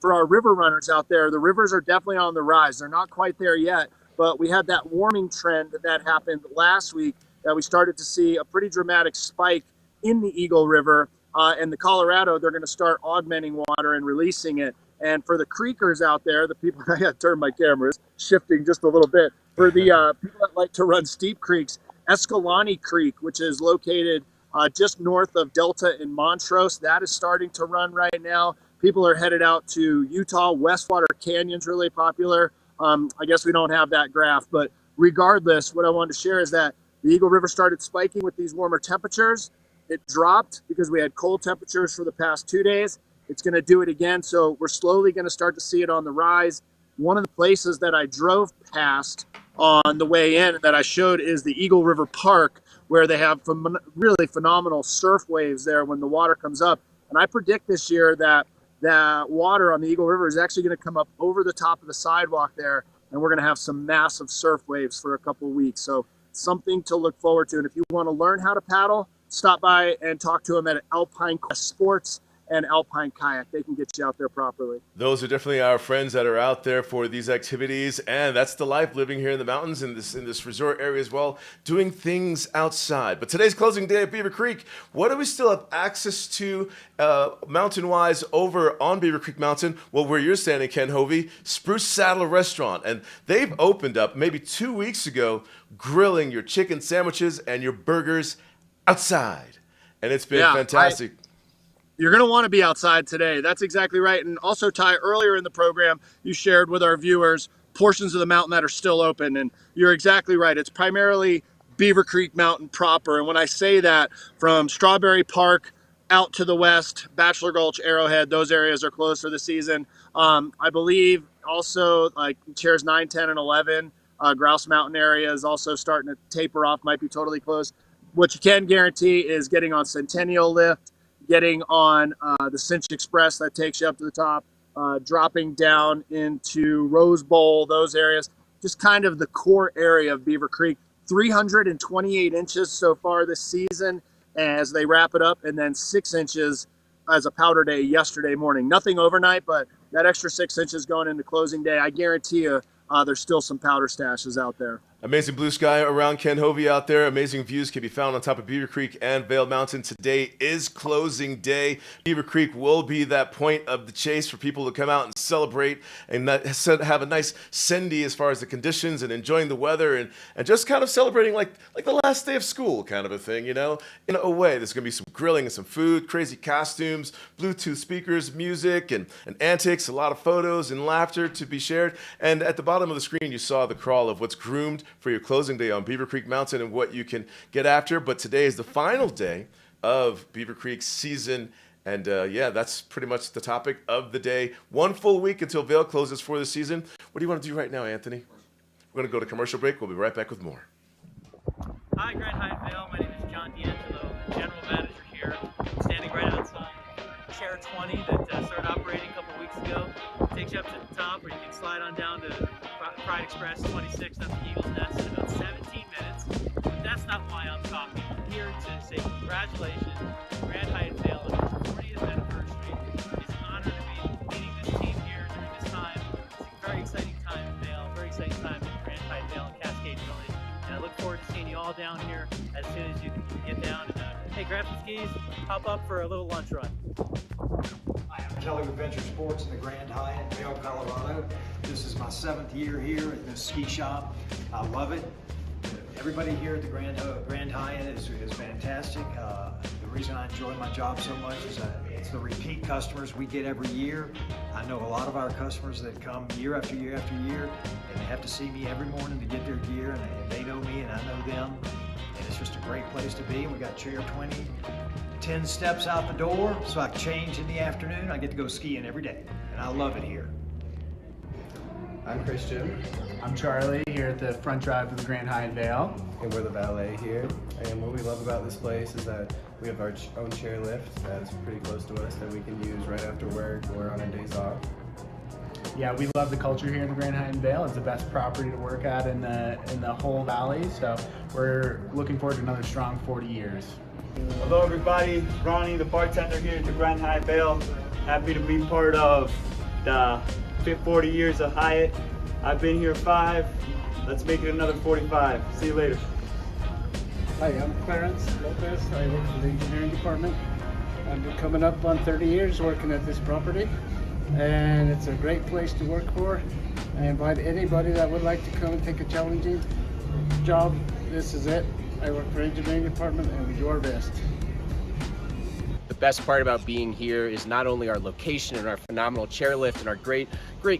For our river runners out there, the rivers are definitely on the rise. They're not quite there yet, but we had that warming trend that happened last week that we started to see a pretty dramatic spike in the Eagle River. And the Colorado, they're going to start augmenting water and releasing it. And for the creekers out there, the people, I got to turn my cameras, shifting just a little bit. For the people that like to run steep creeks, Escalante Creek, which is located just north of Delta in Montrose, that is starting to run right now. People are headed out to Utah. Westwater Canyon's really popular. I guess we don't have that graph, but regardless, what I wanted to share is that the Eagle River started spiking with these warmer temperatures. It dropped because we had cold temperatures for the past 2 days. it's going to do it again. So we're slowly going to start to see it on the rise. One of the places that I drove past on the way in that I showed is the Eagle River Park, where they have really phenomenal surf waves there when the water comes up. And I predict this year that that water on the Eagle River is actually going to come up over the top of the sidewalk there, and we're going to have some massive surf waves for a couple of weeks. So something to look forward to. And if you want to learn how to paddle, stop by and talk to them at Alpine Sports and Alpine Kayak. They can get you out there properly. Those are definitely our friends that are out there for these activities, and that's the life living here in the mountains in this resort area as well, doing things outside. But today's closing day at Beaver Creek, what do we still have access to mountain-wise over on Beaver Creek Mountain? Well, where you're standing, Ken Hovey, Spruce Saddle Restaurant, and they've opened up maybe 2 weeks ago, grilling your chicken sandwiches and your burgers outside, and it's been fantastic. You're going to want to be outside today. That's exactly right. And also, Ty, earlier in the program, you shared with our viewers portions of the mountain that are still open. And you're exactly right. It's primarily Beaver Creek Mountain proper. And when I say that, from Strawberry Park out to the west, Bachelor Gulch, Arrowhead, those areas are closed for the season. I believe also like chairs 9, 10, and 11, Grouse Mountain area is also starting to taper off, might be totally closed. What you can guarantee is getting on Centennial Lift, getting on the Cinch Express that takes you up to the top, dropping down into Rose Bowl, those areas, just kind of the core area of Beaver Creek. 328 inches so far this season as they wrap it up, and then 6 inches as a powder day yesterday morning. Nothing overnight, but that extra 6 inches going into closing day, I guarantee you there's still some powder stashes out there. Amazing blue sky around Ken Hovey out there. Amazing views can be found on top of Beaver Creek and Vail Mountain. Today is closing day. Beaver Creek will be that point of the chase for people to come out and celebrate and have a nice Sunday as far as the conditions and enjoying the weather and just kind of celebrating like the last day of school kind of a thing, you know. In a way, there's going to be some grilling and some food, crazy costumes, Bluetooth speakers, music, and antics, a lot of photos and laughter to be shared. And at the bottom of the screen, you saw the crawl of what's groomed for your closing day on Beaver Creek Mountain and what you can get after. But today is the final day of Beaver Creek's season. And that's pretty much the topic of the day. 1 full week until Vail closes for the season. What do you want to do right now, Anthony? We're going to go to commercial break. We'll be right back with more. Hi, Grand Hyatt Vail. My name is John D'Angelo, General Manager here. I'm standing right outside Chair 20 that started operating a couple weeks ago. It takes you up to the top, or you can slide on down to Pride Express 26, that's the Eagle's Nest, in about 17 minutes. But that's not why I'm talking. I'm here to say congratulations to Grand Hyatt Vail on its 40th anniversary. It's an honor to be leading this team here during this time. It's a very exciting time in Vail, very exciting time in Grand Hyatt Vail and Cascade Village. And I look forward to seeing you all down here as soon as you can get down. And hey, grab some skis, hop up for a little lunch run. Hi, I'm Kelly with Venture Sports in the Grand Hyatt, Vail, Colorado. This is my 7th year here at this ski shop. I love it. Everybody here at the Grand Hyatt is fantastic. The reason I enjoy my job so much is it's the repeat customers we get every year. I know a lot of our customers that come year after year after year, and they have to see me every morning to get their gear, and they know me and I know them. And it's just a great place to be. And we got Chair 20, 10 steps out the door, so I change in the afternoon. I get to go skiing every day, and I love it here. I'm Christian. I'm Charlie here at the front drive of the Grand Hyatt Vail. And we're the valet here. And what we love about this place is that we have our own chairlift that's pretty close to us that we can use right after work or on our days off. Yeah, we love the culture here in the Grand Hyatt Vail. It's the best property to work at in the whole valley. So we're looking forward to another strong 40 years. Hello everybody, Ronnie, the bartender here at the Grand Hyatt Vail. Happy to be part of the 40 years of Hyatt. I've been here 5. Let's make it another 45. See you later. Hi, I'm Clarence Lopez. I work for the engineering department. I've been coming up on 30 years working at this property, and it's a great place to work for. I invite anybody that would like to come and take a challenging job. This is it. I work for engineering department, and we do our best. The best part about being here is not only our location and our phenomenal chairlift and our great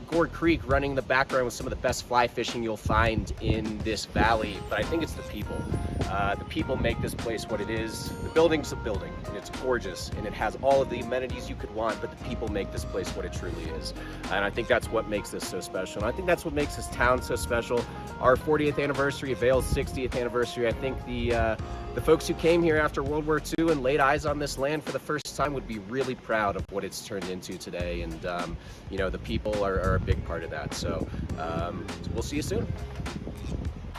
Gourd Creek running in the background with some of the best fly fishing you'll find in this valley, but I think it's the people. The people make this place what it is. The building's a building, and it's gorgeous, and it has all of the amenities you could want, but the people make this place what it truly is. And I think that's what makes this so special. And I think that's what makes this town so special. Our 40th anniversary, Vail's 60th anniversary, I think the folks who came here after World War II and laid eyes on this land for the first time would be really proud of what it's turned into today. And, you know, the people are a big part of that. So we'll see you soon.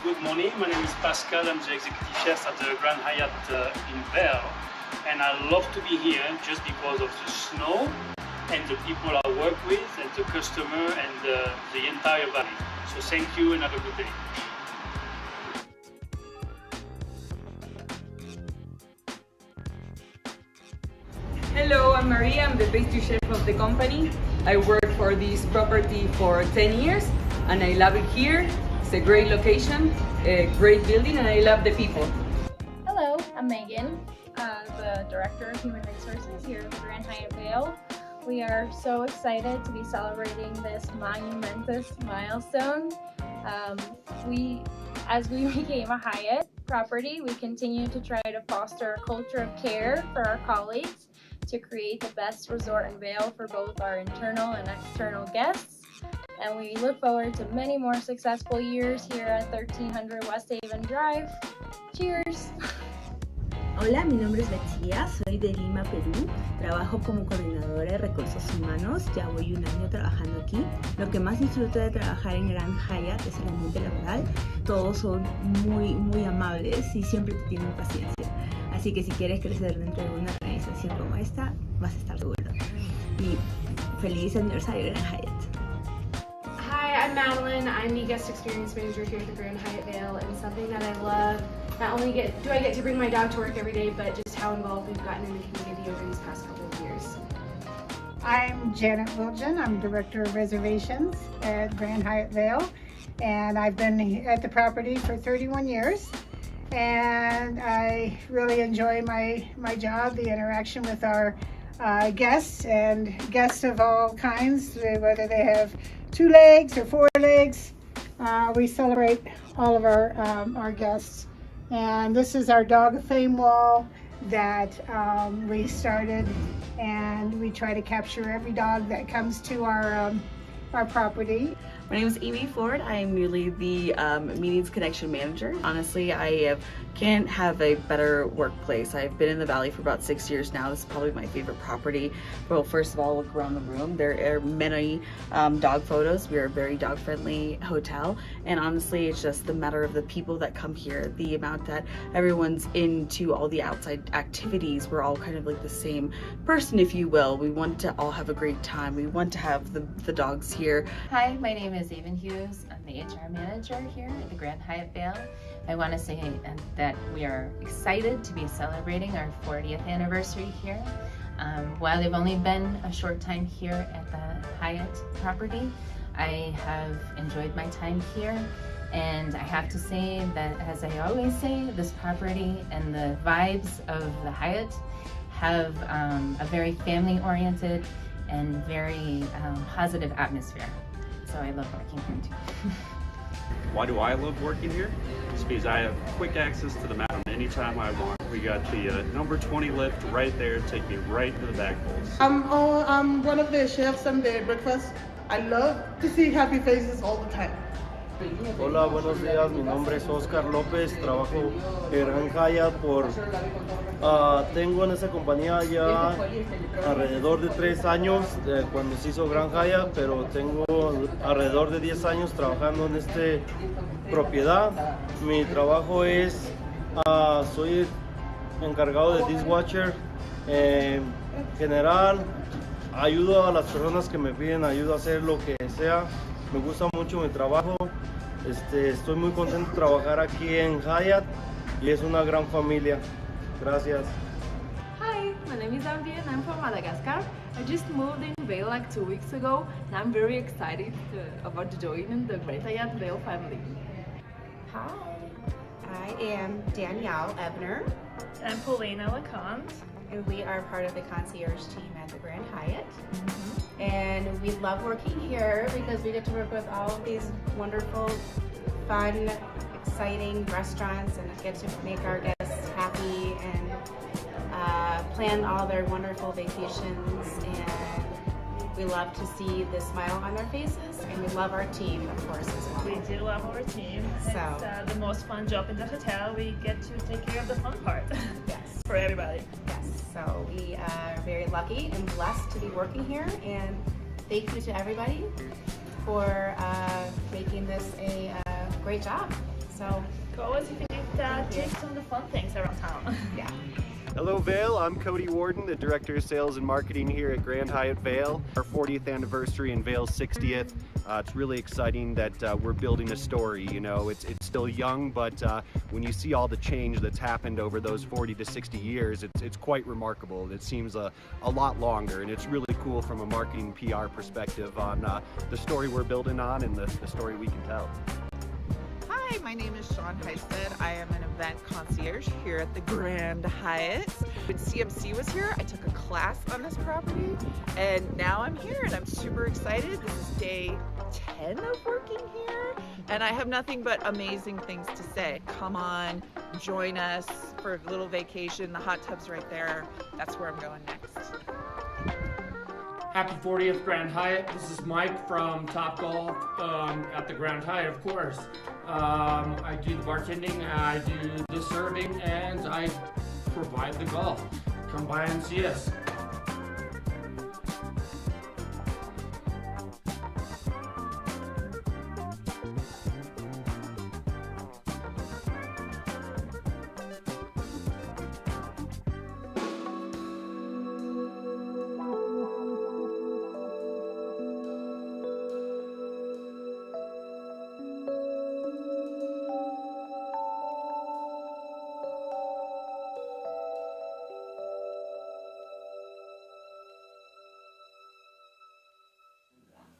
Good morning, my name is Pascal, I'm the executive chef at the Grand Hyatt in Vail, and I love to be here just because of the snow and the people I work with and the customer and the entire valley. So thank you and have a good day. Hello, I'm Maria, I'm the pastry chef of the company. I worked for this property for 10 years and I love it here. It's a great location, a great building, and I love the people. Hello, I'm Megan, the Director of Human Resources here at the Grand Hyatt Vail. We are so excited to be celebrating this monumentous milestone. As we became a Hyatt property, we continue to try to foster a culture of care for our colleagues to create the best resort in Vail for both our internal and external guests. And we look forward to many more successful years here at 1300 West Haven Drive. Cheers! Hola, mi nombre es Betsía, soy de Lima, Perú. Trabajo como coordinadora de recursos humanos, ya voy un año trabajando aquí. Lo que más disfruto de trabajar en Grand Hyatt es el ambiente laboral. Todos son muy amables y siempre te tienen paciencia. Así que si quieres crecer dentro de una organización como esta, vas a estar seguro. Y feliz aniversario Grand Hyatt. Hi, I'm Madeline. I'm the guest experience manager here at the Grand Hyatt Vail, and something that I love, not only do I get to bring my dog to work every day, but just how involved we've gotten in the community over these past couple of years. I'm Janet Wilgen. I'm Director of Reservations at Grand Hyatt Vail, and I've been at the property for 31 years. And I really enjoy my job, the interaction with our guests, and guests of all kinds, whether they have 2 legs or 4 legs. We celebrate all of our guests. And this is our Dog of Fame wall that we started, and we try to capture every dog that comes to our property. My name is Amy Ford. I am merely the Meetings Connection Manager. Honestly, I can't have a better workplace. I've been in the Valley for about 6 years now. This is probably my favorite property. Well, first of all, look around the room. There are many dog photos. We are a very dog-friendly hotel. And honestly, it's just the matter of the people that come here, the amount that everyone's into all the outside activities. We're all kind of like the same person, if you will. We want to all have a great time. We want to have the dogs here. Hi, my name is Evan Hughes. I'm the HR manager here at the Grand Hyatt Vail. I want to say that we are excited to be celebrating our 40th anniversary here. While I've only been a short time here at the Hyatt property, I have enjoyed my time here. And I have to say that, as I always say, this property and the vibes of the Hyatt have a very family-oriented and very positive atmosphere. So I love working here too. Why do I love working here? It's because I have quick access to the mountain anytime I want. We got the number 20 lift right there, take me right to the back poles. I'm one of the chefs on the breakfast. I love to see happy faces all the time. Hola, buenos días. Mi nombre es Oscar López. Trabajo en Grand Hyatt tengo en esa compañía ya alrededor de 3 años cuando se hizo Grand Hyatt, pero tengo alrededor de 10 años trabajando en esta propiedad. Mi trabajo es, soy encargado de dishwasher. En general, ayudo a las personas que me piden ayuda a hacer lo que sea. Me gusta mucho mi trabajo. Estoy muy contento de trabajar aquí en Hyatt y es una gran familia. Gracias. Hi, my name is Ambi and I'm from Madagascar. I just moved in Vail like 2 weeks ago and I'm very excited about joining the Grand Hyatt Vail family. Hi, I am Danielle Ebner. I'm Paulina LeConte. And we are part of the concierge team at the Grand Hyatt. And we love working here because we get to work with all of these wonderful, fun, exciting restaurants and get to make our guests happy and plan all their wonderful vacations. And we love to see the smile on their faces, and we love our team, of course, as well. We do love our team. So. It's the most fun job in the hotel. We get to take care of the fun part. Yes. For everybody. Yes. So we are very lucky and blessed to be working here, and thank you to everybody for making this a great job. So Go as if you take some of the fun things around town. Yeah. Hello Vail, I'm Cody Warden, the Director of Sales and Marketing here at Grand Hyatt Vail. Our 40th anniversary and Vail's 60th. It's really exciting that we're building a story. You know, it's still young, but when you see all the change that's happened over those 40 to 60 years, it's quite remarkable. It seems a lot longer, and it's really cool from a marketing PR perspective on the story we're building on and the story we can tell. Hi, my name is Sean Heisted. I am an event concierge here at the Grand Hyatt. When CMC was here, I took a class on this property, and now I'm here and I'm super excited. This is day 10 of working here, and I have nothing but amazing things to say. Come on, join us for a little vacation. The hot tub's right there. That's where I'm going next. Happy 40th Grand Hyatt. This is Mike from Top Golf at the Grand Hyatt, of course. I do the bartending, I do the serving, and I provide the golf. Come by and see us.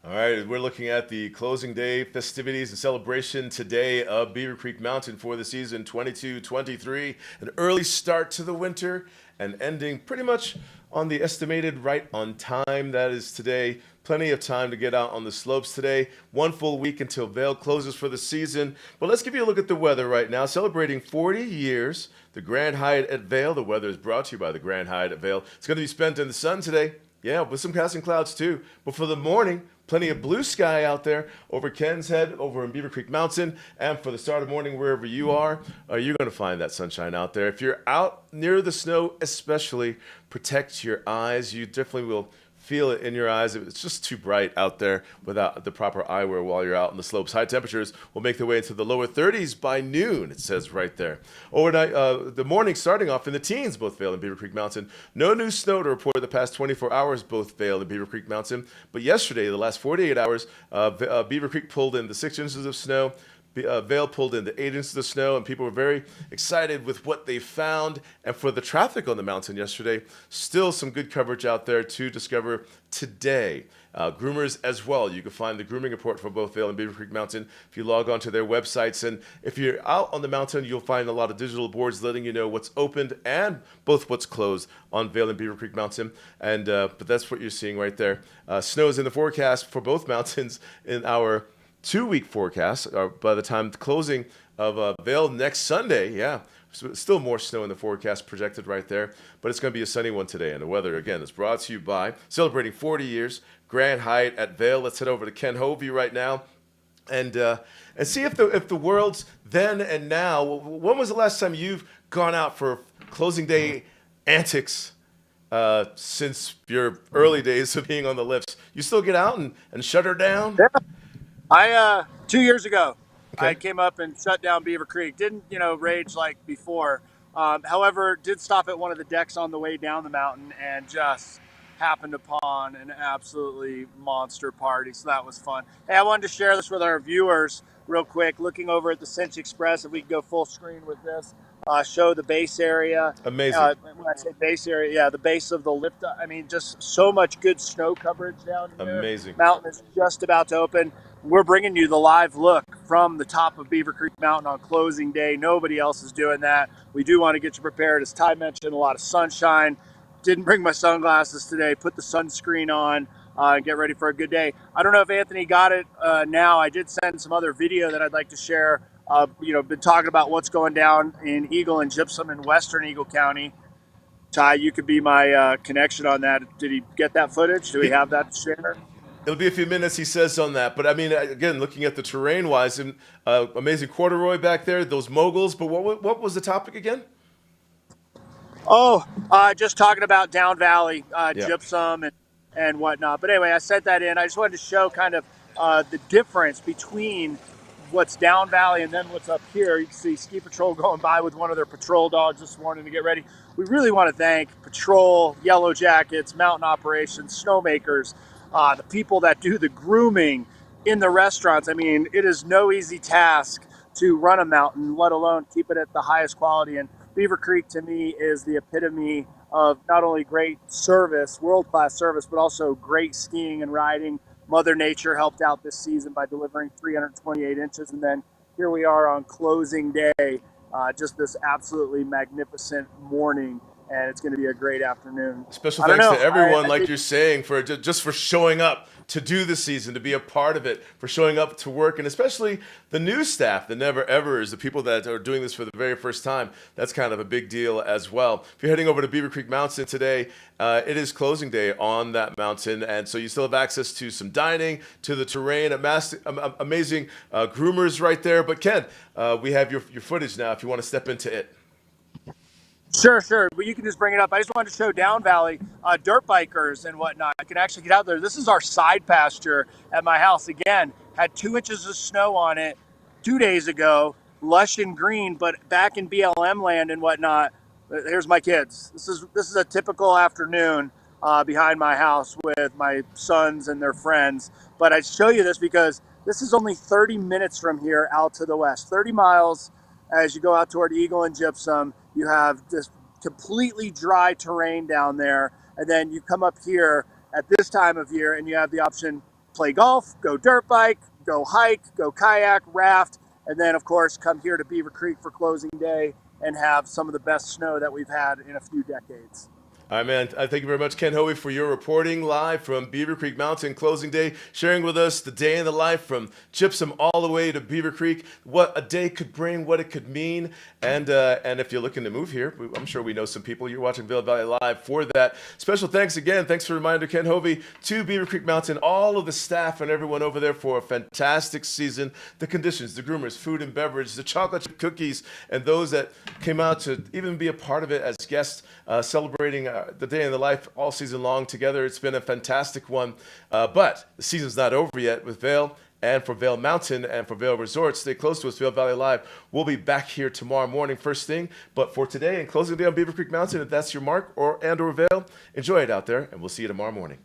All right, we're looking at the closing day festivities and celebration today of Beaver Creek Mountain for the season 22-23. An early start to the winter and ending pretty much on the estimated right on time. That is today. Plenty of time to get out on the slopes today. 1 full week until Vail closes for the season. But let's give you a look at the weather right now. Celebrating 40 years, the Grand Hyatt at Vail. The weather is brought to you by the Grand Hyatt at Vail. It's going to be spent in the sun today. Yeah, with some passing clouds too. But for the morning, plenty of blue sky out there over Ken's Head, over in Beaver Creek Mountain. And for the start of morning, wherever you are, you're going to find that sunshine out there. If you're out near the snow, especially, protect your eyes. You definitely will feel it in your eyes. It's just too bright out there without the proper eyewear while you're out on the slopes. High temperatures will make their way into the lower 30s by noon, it says right there. Overnight, the morning starting off in the teens, both Vail and Beaver Creek Mountain. No new snow to report the past 24 hours, both Vail and Beaver Creek Mountain. But yesterday, the last 48 hours, Beaver Creek pulled in the 6 inches of snow. Vail pulled in the 8 inches of snow, and people were very excited with what they found. And for the traffic on the mountain yesterday, still some good coverage out there to discover today. Groomers as well. You can find the grooming report for both Vail and Beaver Creek Mountain if you log on to their websites. And if you're out on the mountain, you'll find a lot of digital boards letting you know what's opened and both what's closed on Vail and Beaver Creek Mountain. And but that's what you're seeing right there. Snow is in the forecast for both mountains in our 2-week forecast. By the time the closing of Vail next Sunday, yeah, so still more snow in the forecast projected right there, but it's going to be a sunny one today. And the weather, again, is brought to you by celebrating 40 years, Grand Hyatt at Vail. Let's head over to Ken Hovey right now and see if the world's then and now. When was the last time you've gone out for closing day antics? Since your early days of being on the lifts, you still get out and shut her down? Yeah. I 2 years ago, I came up and shut down Beaver Creek. Didn't rage like before. However, did stop at one of the decks on the way down the mountain and just happened upon an absolutely monster party. So that was fun. Hey, I wanted to share this with our viewers real quick. Looking over at the Cinch Express, if we can go full screen with this. Show the base area. Amazing. When I say base area, yeah, the base of the lift. I mean, just so much good snow coverage down here. Amazing. Mountain is just about to open. We're bringing you the live look from the top of Beaver Creek Mountain on closing day. Nobody else is doing that. We do want to get you prepared. As Ty mentioned, a lot of sunshine. Didn't bring my sunglasses today. Put the sunscreen on. Get ready for a good day. I don't know if Anthony got it now. I did send some other video that I'd like to share been talking about what's going down in Eagle and Gypsum in Western Eagle County. Ty, you could be my connection on that. Did he get that footage? Do we have that to share? It'll be a few minutes, he says, on that. But I mean, again, looking at the terrain-wise, amazing corduroy back there, those moguls. But what was the topic again? Oh, just talking about Down Valley, Yeah. gypsum and whatnot. But anyway, I sent that in. I just wanted to show kind of the difference between what's Down Valley and then what's up here. You can see Ski Patrol going by with one of their patrol dogs this morning to get ready. We really want to thank Patrol, Yellow Jackets, Mountain Operations, Snowmakers, the people that do the grooming in the restaurants. I mean, it is no easy task to run a mountain, let alone keep it at the highest quality. And Beaver Creek to me is the epitome of not only great service, world-class service, but also great skiing and riding. Mother Nature helped out this season by delivering 328 inches. And then here we are on closing day, just this absolutely magnificent morning. And it's going to be a great afternoon. Special thanks to everyone, like you're saying, for just for showing up to do the season, to be a part of it, for showing up to work, and especially the new staff, the never evers, the people that are doing this for the very first time. That's kind of a big deal as well. If you're heading over to Beaver Creek Mountain today, it is closing day on that mountain, and so you still have access to some dining, to the terrain, amazing groomers right there. But Ken, we have your footage now if you want to step into it. Sure. But you can just bring it up. I just wanted to show Down Valley dirt bikers and whatnot. I can actually get out there. This is our side pasture at my house. Again, had 2 inches of snow on it 2 days ago, lush and green. But back in BLM land and whatnot, here's my kids. This is a typical afternoon behind my house with my sons and their friends. But I show you this because this is only 30 minutes from here out to the west. 30 miles as you go out toward Eagle and Gypsum. You have this completely dry terrain down there. And then you come up here at this time of year and you have the option, play golf, go dirt bike, go hike, go kayak, raft, and then of course come here to Beaver Creek for closing day and have some of the best snow that we've had in a few decades. All right, man. Thank you very much, Ken Hovey, for your reporting live from Beaver Creek Mountain closing day, sharing with us the day in the life from Gypsum all the way to Beaver Creek, what a day could bring, what it could mean. And if you're looking to move here, I'm sure we know some people. You're watching Vail Valley Live for that. Special thanks again. Thanks for the reminder, Ken Hovey, to Beaver Creek Mountain, all of the staff and everyone over there for a fantastic season. The conditions, the groomers, food and beverage, the chocolate chip cookies, and those that came out to even be a part of it as guests, celebrating the day in the life all season long together. It's been a fantastic one, but the season's not over yet with Vail. And for Vail Mountain and for Vail Resort, stay close to us, Vail Valley Live. We'll be back here tomorrow morning, first thing. But for today and closing day on Beaver Creek Mountain, if that's your mark or Vail, enjoy it out there, and we'll see you tomorrow morning.